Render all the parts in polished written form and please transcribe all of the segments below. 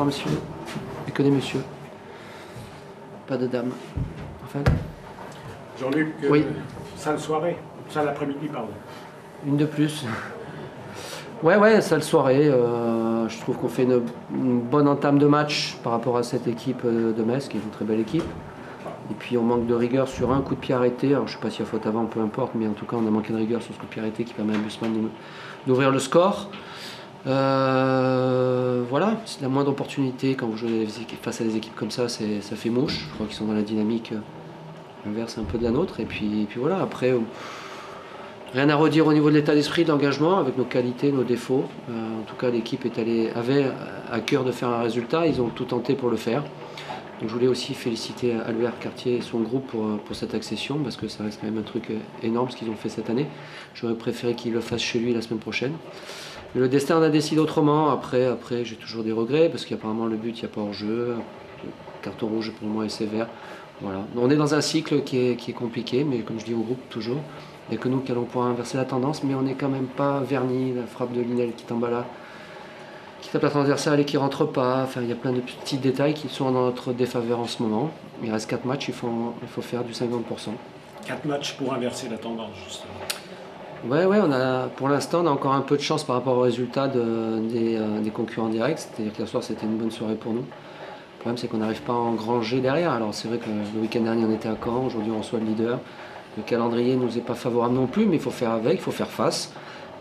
Bonsoir monsieur. Et que des messieurs. Pas de dames. Enfin. Jean-Luc, oui. Sale soirée, sale après-midi, pardon. Une de plus. Ouais, sale soirée. Je trouve qu'on fait une bonne entame de match par rapport à cette équipe de Metz, qui est une très belle équipe. Et puis on manque de rigueur sur un coup de pied arrêté. Alors je ne sais pas s'il y a faute avant, peu importe, mais en tout cas on a manqué de rigueur sur ce coup de pied arrêté qui permet à Bussmann d'ouvrir le score. Voilà, c'est la moindre opportunité quand vous jouez face à des équipes comme ça, ça fait mouche. Je crois qu'ils sont dans la dynamique inverse un peu de la nôtre. Et puis voilà, après, rien à redire au niveau de l'état d'esprit, de l'engagement, avec nos qualités, nos défauts. En tout cas, l'équipe avait à cœur de faire un résultat, ils ont tout tenté pour le faire. Donc je voulais aussi féliciter Albert Cartier et son groupe pour cette accession, parce que ça reste quand même un truc énorme ce qu'ils ont fait cette année. J'aurais préféré qu'ils le fassent chez lui la semaine prochaine. Mais le destin en a décidé autrement. Après j'ai toujours des regrets, parce qu'apparemment le but, il n'y a pas hors-jeu. Le carton rouge pour moi est sévère. Voilà. On est dans un cycle qui est compliqué, mais comme je dis au groupe toujours, il n'y a que nous qui allons pouvoir inverser la tendance, mais on n'est quand même pas vernis. La frappe de Linel qui tombe là, qui tape la transversale et qui rentre pas. Enfin, il y a plein de petits détails qui sont dans notre défaveur en ce moment. Il reste 4 matchs, il faut faire du 50%. 4 matchs pour inverser la tendance, justement. Ouais, pour l'instant, on a encore un peu de chance par rapport aux résultats des concurrents directs. C'est-à-dire que hier soir, c'était une bonne soirée pour nous. Le problème, c'est qu'on n'arrive pas à engranger derrière. Alors, c'est vrai que le week-end dernier, on était à Caen. Aujourd'hui, on reçoit le leader. Le calendrier ne nous est pas favorable non plus, mais il faut faire avec, il faut faire face.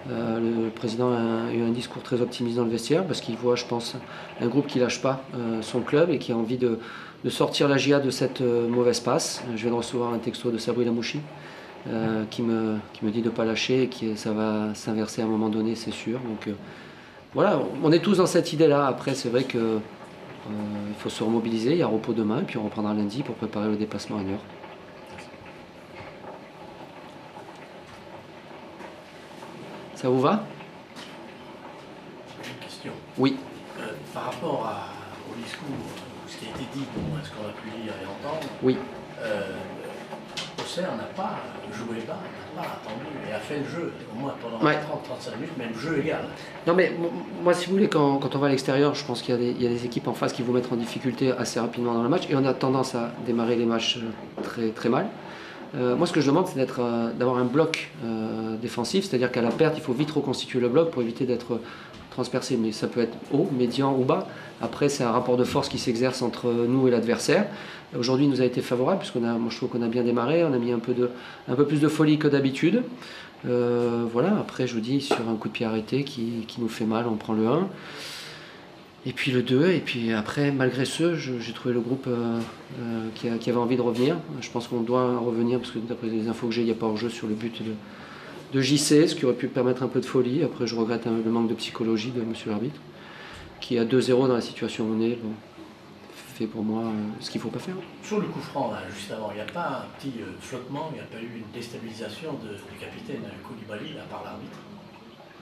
Le président a eu un discours très optimiste dans le vestiaire parce qu'il voit, je pense, un groupe qui ne lâche pas son club et qui a envie de sortir la GIA de cette mauvaise passe. Je viens de recevoir un texto de Sabri Lamouchi qui me dit de ne pas lâcher et que ça va s'inverser à un moment donné, c'est sûr. Donc voilà, on est tous dans cette idée-là. Après, c'est vrai qu'il faut se remobiliser. Il y a repos demain et puis on reprendra lundi pour préparer le déplacement à Niort. Ça vous va? Une question. Oui. Par rapport au discours, ce qui a été dit, ce qu'on a pu lire et entendre, oui. Auxerre n'a pas joué bas, n'a pas attendu et a fait le jeu, au moins pendant 30-35 minutes, même jeu égal. Non mais moi, si vous voulez, quand on va à l'extérieur, je pense qu'il y a des équipes en face qui vont mettre en difficulté assez rapidement dans le match et on a tendance à démarrer les matchs très, très mal. Moi, ce que je demande, c'est d'avoir un bloc défensif, c'est-à-dire qu'à la perte, il faut vite reconstituer le bloc pour éviter d'être transpercé. Mais ça peut être haut, médian ou bas. Après, c'est un rapport de force qui s'exerce entre nous et l'adversaire. Aujourd'hui, il nous a été favorable, moi, je trouve qu'on a bien démarré. On a mis un peu plus de folie que d'habitude. Voilà, après, je vous dis, sur un coup de pied arrêté qui nous fait mal, on prend le 1. Et puis le 2, et puis après, malgré ce, j'ai trouvé le groupe qui avait envie de revenir. Je pense qu'on doit revenir, parce que d'après les infos que j'ai, il n'y a pas hors-jeu sur le but de JC, ce qui aurait pu permettre un peu de folie. Après, je regrette le manque de psychologie de monsieur l'arbitre, qui à 2-0 dans la situation où on est, fait pour moi ce qu'il ne faut pas faire. Sur le coup franc, là, juste avant, il n'y a pas un petit flottement, il n'y a pas eu une déstabilisation du capitaine Koulibaly là, par l'arbitre?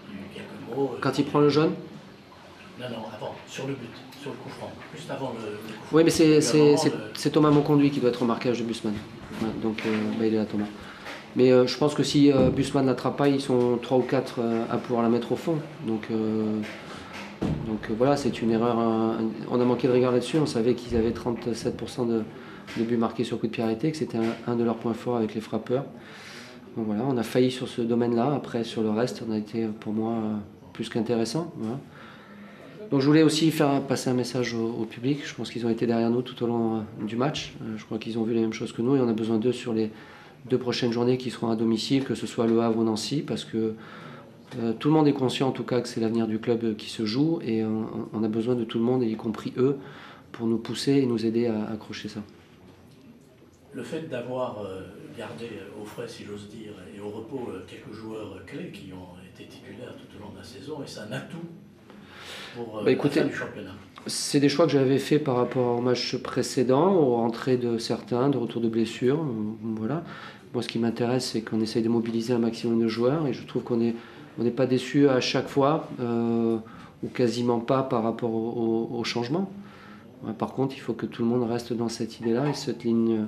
Il y a eu quelques mots. Quand il prend le jaune? Non, avant, sur le but, sur le coup franc, juste avant le coup franc. Oui, mais c'est Thomas Monconduit qui doit être au marquage de Bussmann. Ouais, donc, il est là, Thomas. Mais je pense que si Bussmann n'attrape pas, ils sont 3 ou 4 à pouvoir la mettre au fond. Donc voilà, c'est une erreur. On a manqué de rigueur là-dessus. On savait qu'ils avaient 37% de buts marqués sur coup de pied arrêté, que c'était un de leurs points forts avec les frappeurs. Donc voilà, on a failli sur ce domaine-là. Après, sur le reste, on a été pour moi plus qu'intéressant. Voilà. Donc je voulais aussi faire passer un message au public. Je pense qu'ils ont été derrière nous tout au long du match. Je crois qu'ils ont vu les mêmes choses que nous et on a besoin d'eux sur les 2 prochaines journées qui seront à domicile, que ce soit Le Havre ou Nancy, parce que tout le monde est conscient en tout cas que c'est l'avenir du club qui se joue et on a besoin de tout le monde, y compris eux, pour nous pousser et nous aider à accrocher ça. Le fait d'avoir gardé au frais, si j'ose dire, et au repos quelques joueurs clés qui ont été titulaires tout au long de la saison, et c'est un atout pour écoutez, la fin du championnat. C'est des choix que j'avais fait par rapport au match précédent, aux rentrées de certains, de retour de blessures. Voilà. Moi, ce qui m'intéresse, c'est qu'on essaye de mobiliser un maximum de joueurs et je trouve qu'on n'est pas déçu à chaque fois, ou quasiment pas par rapport au changement. Par contre, il faut que tout le monde reste dans cette idée-là et cette ligne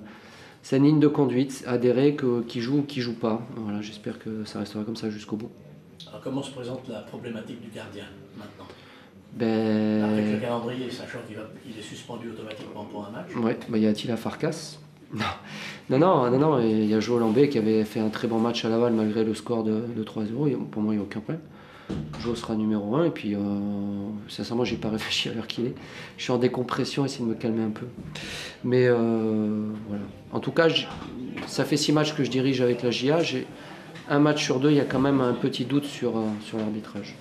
de conduite, adhérer qui joue ou qui joue pas. Voilà, j'espère que ça restera comme ça jusqu'au bout. Alors comment se présente la problématique du gardien maintenant? Avec le calendrier, sachant qu'il est suspendu automatiquement pour un match. Ouais, y a-t-il à Farkas? Non, il y a Joe Lambé qui avait fait un très bon match à Laval malgré le score de 3-0. Pour moi, il n'y a aucun problème. Joe sera numéro 1 et puis sincèrement, j'ai pas réfléchi à l'heure qu'il est. Je suis en décompression, essayer de me calmer un peu. Mais voilà. En tout cas, ça fait 6 matchs que je dirige avec la JA. J'ai un match sur 2, il y a quand même un petit doute sur l'arbitrage.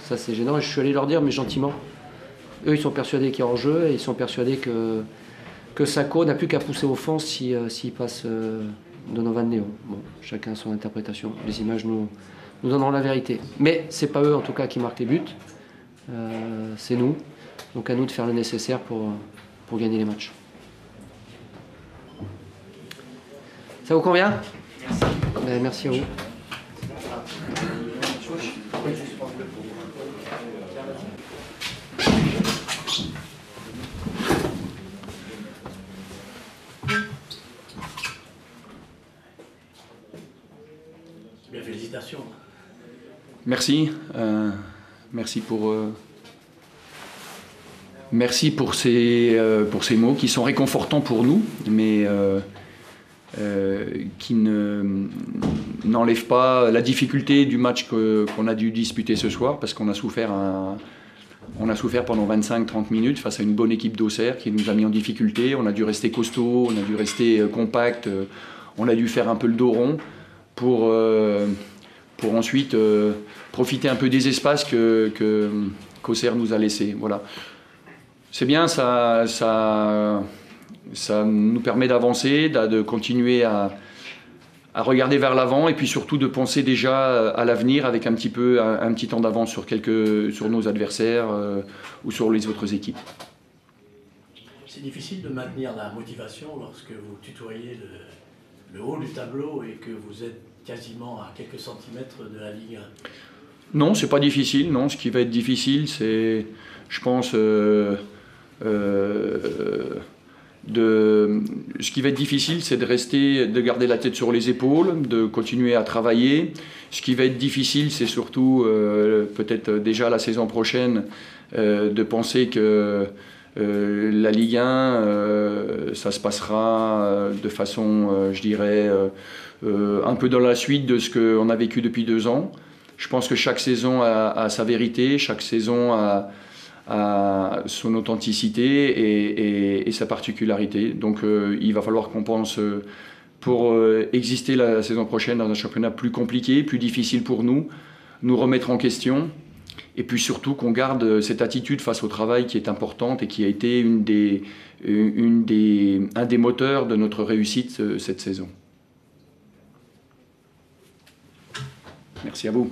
Ça, c'est gênant et je suis allé leur dire, mais gentiment. Eux, ils sont persuadés qu'il y a hors-jeu et ils sont persuadés que Sacco n'a plus qu'à pousser au fond s'il passe Donovan Léon. Bon, chacun a son interprétation. Les images nous donneront la vérité. Mais c'est pas eux en tout cas qui marquent les buts. C'est nous. Donc à nous de faire le nécessaire pour gagner les matchs. Ça vous convient? Merci. Merci à vous. Bien, félicitations. Merci. Merci pour ces mots qui sont réconfortants pour nous, mais qui n'enlèvent pas la difficulté du match qu'on a dû disputer ce soir, parce qu'on a souffert pendant 25-30 minutes face à une bonne équipe d'Auxerre qui nous a mis en difficulté. On a dû rester costaud, on a dû rester compact, on a dû faire un peu le dos rond pour ensuite profiter un peu des espaces qu'Auxerre nous a laissés. Voilà. C'est bien, ça nous permet d'avancer, de continuer à regarder vers l'avant et puis surtout de penser déjà à l'avenir avec un petit temps d'avance sur nos adversaires ou sur les autres équipes. C'est difficile de maintenir la motivation lorsque vous tutoyez le haut du tableau et que vous êtes quasiment à quelques centimètres de la Ligue 1. Non, c'est pas difficile. Non, ce qui va être difficile, c'est, je pense, ce qui va être difficile, c'est de garder la tête sur les épaules, de continuer à travailler. Ce qui va être difficile, c'est surtout, peut-être déjà la saison prochaine, de penser que la Ligue 1, ça se passera de façon, je dirais, un peu dans la suite de ce qu'on a vécu depuis 2 ans. Je pense que chaque saison a sa vérité, chaque saison a son authenticité et sa particularité. Donc il va falloir qu'on pense pour exister la saison prochaine dans un championnat plus compliqué, plus difficile pour nous remettre en question et puis surtout qu'on garde cette attitude face au travail qui est importante et qui a été un des moteurs de notre réussite cette saison. Merci à vous.